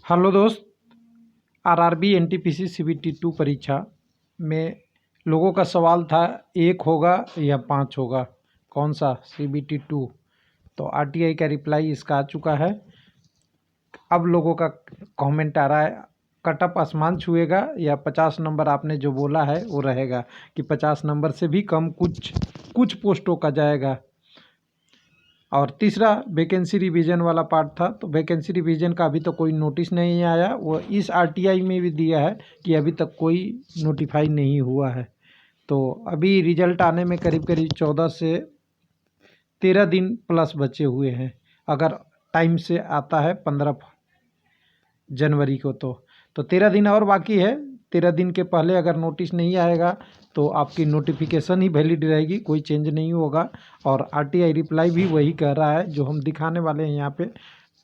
Hello दोस्त। RRB NTPC CBT 2 परीक्षा में लोगों का सवाल था 1 होगा या 5 होगा, कौन सा सीबीटी 2। तो आरटीआई का रिप्लाई इसका आ चुका है। अब लोगों का कमेंट आ रहा है कटअप आसमान छुएगा या 50 नंबर आपने जो बोला है वो रहेगा, कि 50 नंबर से भी कम कुछ पोस्टों का जाएगा। और तीसरा वैकेंसी रिवीजन वाला पार्ट था, तो वैकेंसी रिवीजन का अभी तक कोई नोटिस नहीं आया। वो इस आरटीआई में भी दिया है कि अभी तक कोई नोटिफाई नहीं हुआ है। तो अभी रिजल्ट आने में करीब करीब 14 से 13 दिन प्लस बचे हुए हैं। अगर टाइम से आता है 15 जनवरी को तो 13 दिन और बाकी है। 13 दिन के पहले अगर नोटिस नहीं आएगा तो आपकी नोटिफिकेशन ही वैलिड रहेगी, कोई चेंज नहीं होगा। और आरटीआई रिप्लाई भी वही कह रहा है जो हम दिखाने वाले हैं। यहाँ पे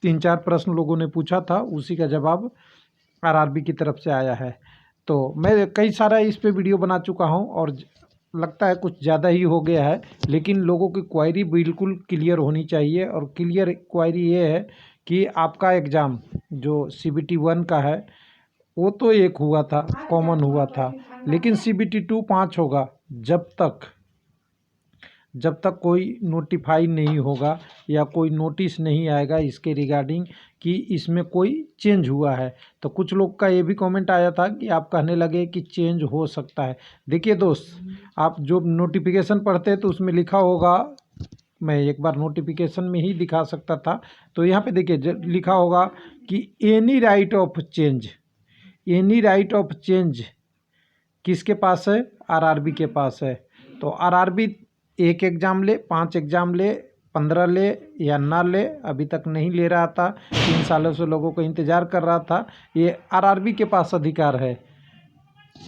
3-4 प्रश्न लोगों ने पूछा था, उसी का जवाब आरआरबी की तरफ से आया है। तो मैं कई सारा इस पे वीडियो बना चुका हूँ और लगता है कुछ ज़्यादा ही हो गया है, लेकिन लोगों की क्वायरी बिल्कुल क्लियर होनी चाहिए। और क्लियर क्वायरी ये है कि आपका एग्ज़ाम जो सीबीटी 1 का है वो तो 1 हुआ था, कॉमन हुआ था, लेकिन सीबीटी 2 5 होगा जब तक कोई नोटिफाई नहीं होगा या कोई नोटिस नहीं आएगा इसके रिगार्डिंग कि इसमें कोई चेंज हुआ है। तो कुछ लोग का ये भी कमेंट आया था कि आप कहने लगे कि चेंज हो सकता है। देखिए दोस्त, आप जो नोटिफिकेशन पढ़ते हैं तो उसमें लिखा होगा, मैं एक बार नोटिफिकेशन में ही दिखा सकता था। तो यहाँ पे देखिए लिखा होगा कि एनी राइट ऑफ चेंज किसके पास है? आरआरबी के पास है। तो आरआरबी 1 एग्ज़ाम ले, 5 एग्ज़ाम ले, 15 ले या ना ले, अभी तक नहीं ले रहा था। 3 सालों से लोगों को इंतज़ार कर रहा था। ये आरआरबी के पास अधिकार है,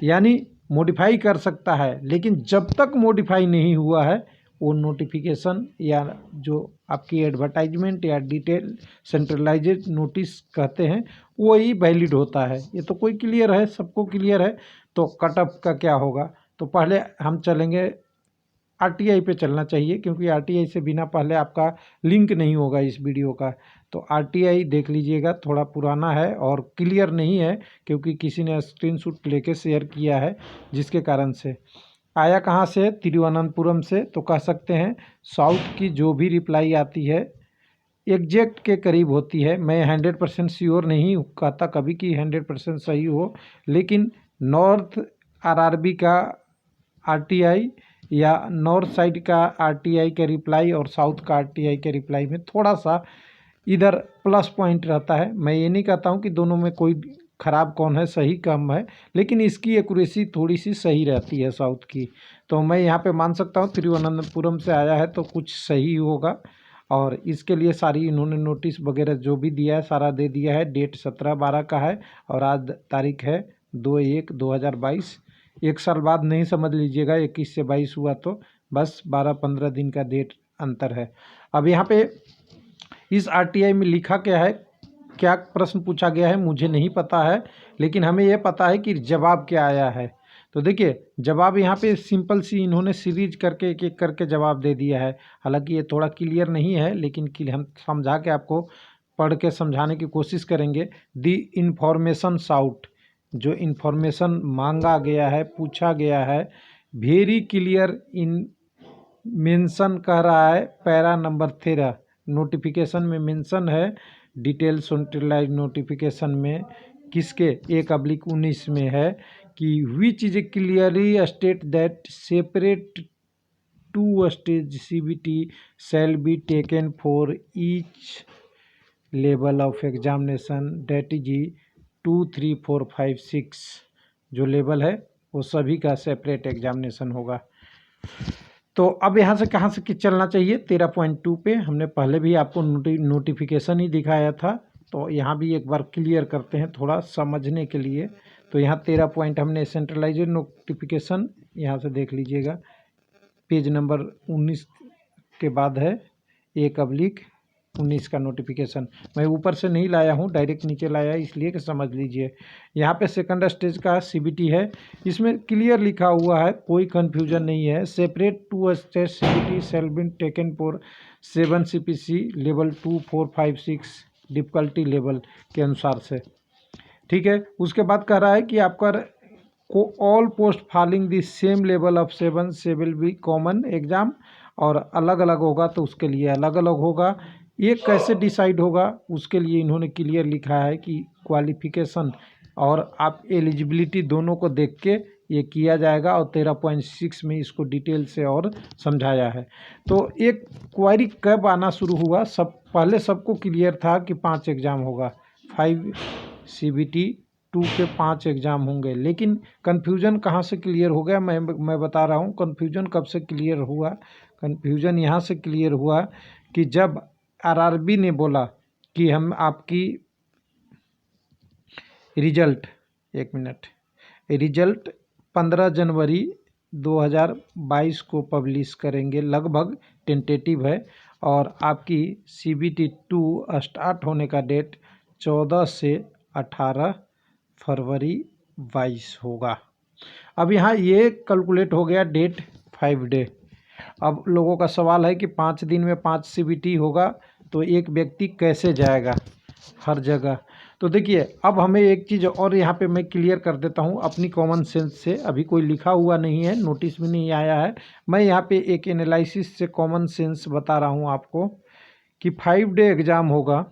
यानी मॉडिफाई कर सकता है। लेकिन जब तक मॉडिफाई नहीं हुआ है वो नोटिफिकेशन या जो आपकी एडवर्टाइजमेंट या डिटेल सेंट्रलाइज्ड नोटिस कहते हैं वही वैलिड होता है। ये तो कोई क्लियर है, सबको क्लियर है। तो कट ऑफ का क्या होगा? तो पहले हम चलेंगे आरटीआई पे चलना चाहिए, क्योंकि आरटीआई से बिना पहले आपका लिंक नहीं होगा इस वीडियो का। तो आरटीआई देख लीजिएगा, थोड़ा पुराना है और क्लियर नहीं है, क्योंकि किसी ने स्क्रीनशॉट लेके शेयर किया है, जिसके कारण से आया कहाँ से? तिरुवनंतपुरम से। तो कह सकते हैं साउथ की जो भी रिप्लाई आती है एग्जैक्ट के करीब होती है। मैं 100% श्योर नहीं कहता कभी कि 100% सही हो, लेकिन नॉर्थ आरआरबी का आरटीआई या नॉर्थ साइड का आरटीआई के रिप्लाई और साउथ का आरटीआई के रिप्लाई में थोड़ा सा इधर प्लस पॉइंट रहता है। मैं ये नहीं कहता हूँ कि दोनों में कोई ख़राब कौन है, सही कम है, लेकिन इसकी एक्यूरेसी थोड़ी सी सही रहती है साउथ की। तो मैं यहाँ पे मान सकता हूँ तिरुवनंतपुरम से आया है तो कुछ सही होगा। और इसके लिए सारी इन्होंने नोटिस वगैरह जो भी दिया है सारा दे दिया है। डेट 17/12 का है और आज तारीख है 2/1/2022। 1 साल बाद नहीं समझ लीजिएगा, 21 से 22 हुआ तो बस 12-15 दिन का डेट अंतर है। अब यहाँ पे इस आरटीआई में लिखा क्या है, क्या प्रश्न पूछा गया है मुझे नहीं पता है, लेकिन हमें यह पता है कि जवाब क्या आया है। तो देखिए जवाब यहाँ पे सिंपल सी इन्होंने सीरीज करके एक एक करके जवाब दे दिया है। हालांकि ये थोड़ा क्लियर नहीं है, लेकिन हम समझा के आपको पढ़ के समझाने की कोशिश करेंगे। दी इन्फॉर्मेशन साउट, जो इन्फॉर्मेशन मांगा गया है, पूछा गया है, वेरी क्लियर इन मेंशन कह रहा है पैरा नंबर 13 नोटिफिकेशन में मेंशन है। डिटेल सेंट्रलाइज नोटिफिकेशन में किसके 1/19 में है कि which is clearly state that separate 2 stage CBT shall be taken for each level of examination, date is 2, 3, 4, 5, 6 जो लेवल है वो सभी का सेपरेट एग्जामिनेशन होगा। तो अब यहाँ से कहाँ से चलना चाहिए? 13.2 पे हमने पहले भी आपको नोटिफिकेशन ही दिखाया था, तो यहाँ भी एक बार क्लियर करते हैं थोड़ा समझने के लिए। तो यहाँ 13 पॉइंट हमने सेंट्रलाइज्ड नोटिफिकेशन यहाँ से देख लीजिएगा, पेज नंबर 19 के बाद है 1/19 का नोटिफिकेशन। मैं ऊपर से नहीं लाया हूँ, डायरेक्ट नीचे लाया है, इसलिए कि समझ लीजिए। यहाँ पे सेकंड स्टेज का सीबीटी है, इसमें क्लियर लिखा हुआ है, कोई कन्फ्यूजन नहीं है। Separate 2 stage CBT shall be taken for 7 CPC level 2, 4, 5, 6 difficulty level के अनुसार से। ठीक है। उसके बाद कह रहा है कि आपका को all post following the same level of seven से विल बी कॉमन एग्जाम, और अलग अलग होगा तो उसके लिए अलग अलग होगा। ये कैसे डिसाइड होगा उसके लिए इन्होंने क्लियर लिखा है कि क्वालिफिकेशन और आप एलिजिबिलिटी दोनों को देख के ये किया जाएगा, और 13.6 में इसको डिटेल से और समझाया है। तो एक क्वारी कब आना शुरू हुआ, सब पहले सबको क्लियर था कि 5 एग्ज़ाम होगा, 5 CBT 2 के 5 एग्ज़ाम होंगे, लेकिन कन्फ्यूज़न कहाँ से क्लियर हो गया मैं बता रहा हूँ। कन्फ्यूज़न कब से क्लियर हुआ, कन्फ्यूज़न यहाँ से क्लियर हुआ कि जब RRB ने बोला कि हम आपकी रिजल्ट 15 जनवरी 2022 को पब्लिश करेंगे, लगभग टेंटेटिव है, और आपकी CBT 2 स्टार्ट होने का डेट 14 से 18 फरवरी 22 होगा। अब यहाँ ये कैलकुलेट हो गया डेट 5 डे। अब लोगों का सवाल है कि 5 दिन में 5 CBT होगा तो एक व्यक्ति कैसे जाएगा हर जगह। तो देखिए, अब हमें एक चीज़ और यहाँ पे मैं क्लियर कर देता हूँ अपनी कॉमन सेंस से। अभी कोई लिखा हुआ नहीं है, नोटिस भी नहीं आया है, मैं यहाँ पे एक एनालिसिस से कॉमन सेंस बता रहा हूँ आपको कि 5 डे एग्ज़ाम होगा।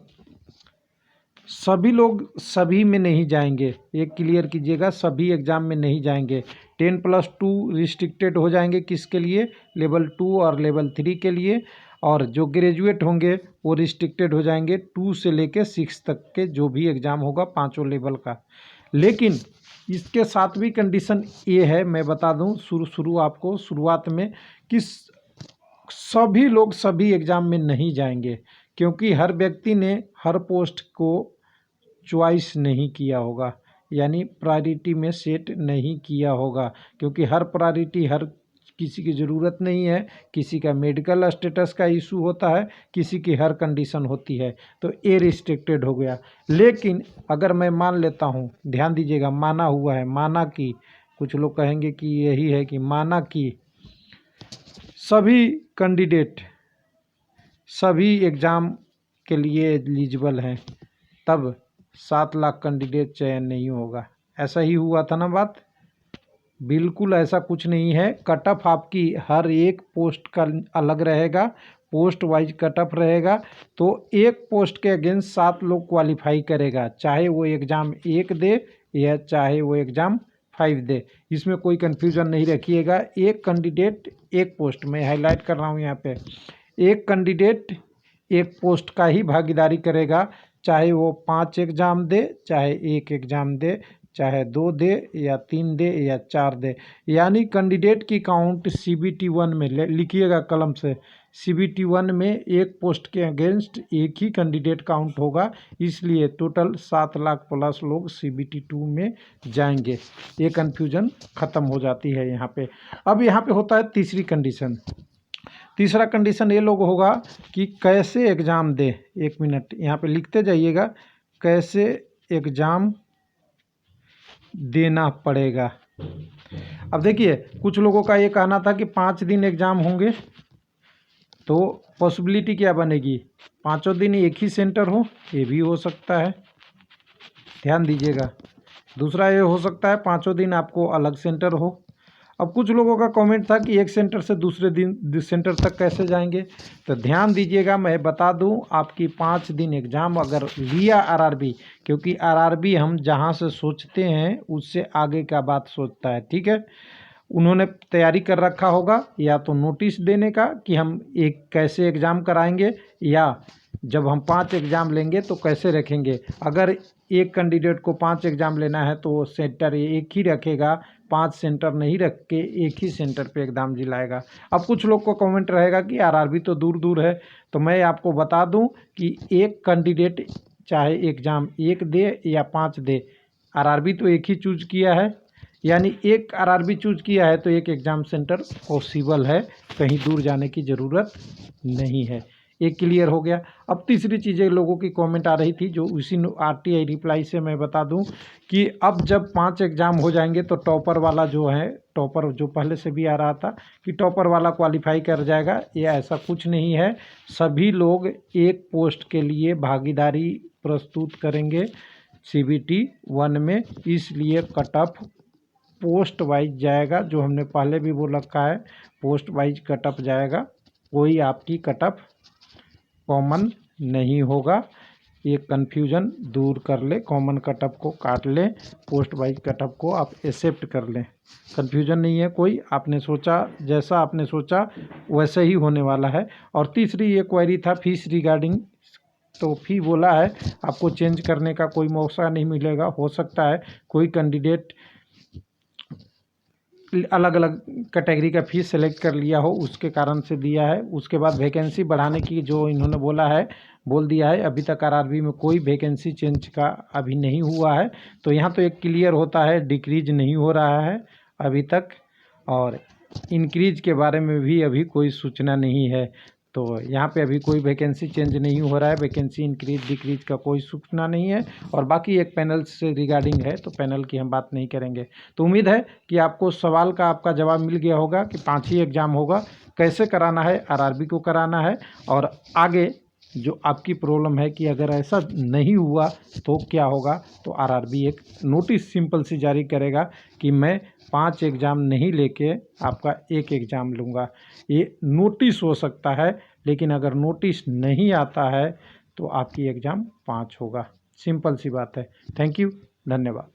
सभी लोग सभी में नहीं जाएंगे, एक क्लियर कीजिएगा, सभी एग्ज़ाम में नहीं जाएंगे। 10+2 रिस्ट्रिक्टेड हो जाएंगे, किसके लिए, लेवल 2 और लेवल 3 के लिए, और जो ग्रेजुएट होंगे वो रिस्ट्रिक्टेड हो जाएंगे 2 से लेके 6 तक के जो भी एग्ज़ाम होगा 5 लेवल का। लेकिन इसके साथ भी कंडीशन ये है, मैं बता दूं आपको शुरुआत में, कि सभी लोग सभी एग्ज़ाम में नहीं जाएंगे, क्योंकि हर व्यक्ति ने हर पोस्ट को चॉइस नहीं किया होगा, यानी प्रायोरिटी में सेट नहीं किया होगा, क्योंकि हर प्रायोरिटी हर किसी की ज़रूरत नहीं है। किसी का मेडिकल स्टेटस का इशू होता है, किसी की हर कंडीशन होती है, तो ये रिस्ट्रिक्टेड हो गया। लेकिन अगर मैं मान लेता हूँ, ध्यान दीजिएगा, माना हुआ है, माना कि, कुछ लोग कहेंगे कि यही है कि माना कि सभी कैंडिडेट सभी एग्ज़ाम के लिए एलिजिबल हैं, तब 7 लाख कैंडिडेट चयन नहीं होगा। ऐसा ही हुआ था ना बात? बिल्कुल ऐसा कुछ नहीं है। कट ऑफ आपकी हर एक पोस्ट का अलग रहेगा, पोस्ट वाइज कट ऑफ रहेगा। तो एक पोस्ट के अगेंस्ट 7 लोग क्वालिफाई करेगा, चाहे वो एग्ज़ाम 1 दे या चाहे वो एग्ज़ाम 5 दे, इसमें कोई कन्फ्यूज़न नहीं रखिएगा। एक कैंडिडेट एक पोस्ट, में हाईलाइट कर रहा हूँ यहाँ पे, एक कैंडिडेट एक पोस्ट का ही भागीदारी करेगा, चाहे वो 5 एग्ज़ाम दे, चाहे 1 एग्ज़ाम दे, चाहे 2 दे या 3 दे या 4 दे। यानी कैंडिडेट की काउंट CBT 1 में लिखिएगा कलम से, CBT 1 में एक पोस्ट के अगेंस्ट एक ही कैंडिडेट काउंट होगा, इसलिए टोटल 7 लाख प्लस लोग CBT 2 में जाएंगे। ये कन्फ्यूज़न ख़त्म हो जाती है यहाँ पे। अब यहाँ पे होता है तीसरी कंडीशन। तीसरा कंडीशन ये लोग होगा कि कैसे एग्ज़ाम दे। 1 मिनट यहाँ पे लिखते जाइएगा, कैसे एग्ज़ाम देना पड़ेगा। अब देखिए, कुछ लोगों का ये कहना था कि 5 दिन एग्ज़ाम होंगे, तो पॉसिबिलिटी क्या बनेगी, 5 दिन एक ही सेंटर हो, ये भी हो सकता है, ध्यान दीजिएगा। दूसरा ये हो सकता है 5 दिन आपको अलग सेंटर हो। अब कुछ लोगों का कमेंट था कि एक सेंटर से दूसरे सेंटर तक कैसे जाएंगे, तो ध्यान दीजिएगा, मैं बता दूं, आपकी 5 दिन एग्ज़ाम अगर लिया RRB, क्योंकि RRB हम जहां से सोचते हैं उससे आगे का बात सोचता है, ठीक है। उन्होंने तैयारी कर रखा होगा, या तो नोटिस देने का कि हम एक कैसे एग्ज़ाम कराएंगे, या जब हम 5 एग्ज़ाम लेंगे तो कैसे रखेंगे। अगर एक कैंडिडेट को 5 एग्ज़ाम लेना है तो वो सेंटर एक ही रखेगा, 5 सेंटर नहीं रख के एक ही सेंटर पे एग्ज़ाम दिलाएगा। अब कुछ लोग को कमेंट रहेगा कि RRB तो दूर दूर है, तो मैं आपको बता दूं कि एक कैंडिडेट चाहे एग्ज़ाम 1 दे या 5 दे, RRB तो एक ही चूज किया है, यानी एक RRB चूज किया है तो एक एग्ज़ाम सेंटर पॉसिबल है, कहीं दूर जाने की ज़रूरत नहीं है। एक क्लियर हो गया। अब तीसरी चीज़ें लोगों की कमेंट आ रही थी, जो उसी RTI रिप्लाई से मैं बता दूं कि अब जब 5 एग्ज़ाम हो जाएंगे तो टॉपर वाला जो है, टॉपर जो पहले से भी आ रहा था कि टॉपर वाला क्वालिफाई कर जाएगा, ये ऐसा कुछ नहीं है। सभी लोग एक पोस्ट के लिए भागीदारी प्रस्तुत करेंगे, CBT 1 में, इसलिए कट ऑफ पोस्ट वाइज जाएगा। जो हमने पहले भी बोल रखा है, पोस्ट वाइज कट ऑफ जाएगा, कोई आपकी कट ऑफ कॉमन नहीं होगा। ये कन्फ्यूजन दूर कर ले, कॉमन कट ऑफ को काट ले, पोस्ट वाइज कट ऑफ को आप एक्सेप्ट कर लें। कन्फ्यूजन नहीं है कोई, आपने सोचा जैसा आपने सोचा वैसे ही होने वाला है। और तीसरी ये क्वेरी था फीस रिगार्डिंग, तो फी बोला है आपको चेंज करने का कोई मौका नहीं मिलेगा। हो सकता है कोई कैंडिडेट अलग अलग कैटेगरी का फीस सेलेक्ट कर लिया हो, उसके कारण से दिया है। उसके बाद वैकेंसी बढ़ाने की जो इन्होंने बोल दिया है, अभी तक आरआरबी में कोई वैकेंसी चेंज का अभी नहीं हुआ है। तो यहाँ तो एक क्लियर होता है डिक्रीज नहीं हो रहा है अभी तक, और इंक्रीज के बारे में भी अभी कोई सूचना नहीं है। तो यहाँ पे अभी कोई वैकेंसी चेंज नहीं हो रहा है, वैकेंसी इंक्रीज डिक्रीज का कोई सूचना नहीं है। और बाकी एक पैनल से रिगार्डिंग है, तो पैनल की हम बात नहीं करेंगे। तो उम्मीद है कि आपको सवाल का आपका जवाब मिल गया होगा कि 5 ही एग्ज़ाम होगा, कैसे कराना है, आरआरबी को कराना है। और आगे जो आपकी प्रॉब्लम है कि अगर ऐसा नहीं हुआ तो क्या होगा, तो आरआरबी एक नोटिस सिंपल सी जारी करेगा कि मैं 5 एग्ज़ाम नहीं लेके आपका 1 एग्ज़ाम लूँगा। ये नोटिस हो सकता है, लेकिन अगर नोटिस नहीं आता है तो आपकी एग्ज़ाम 5 होगा। सिंपल सी बात है। थैंक यू, धन्यवाद।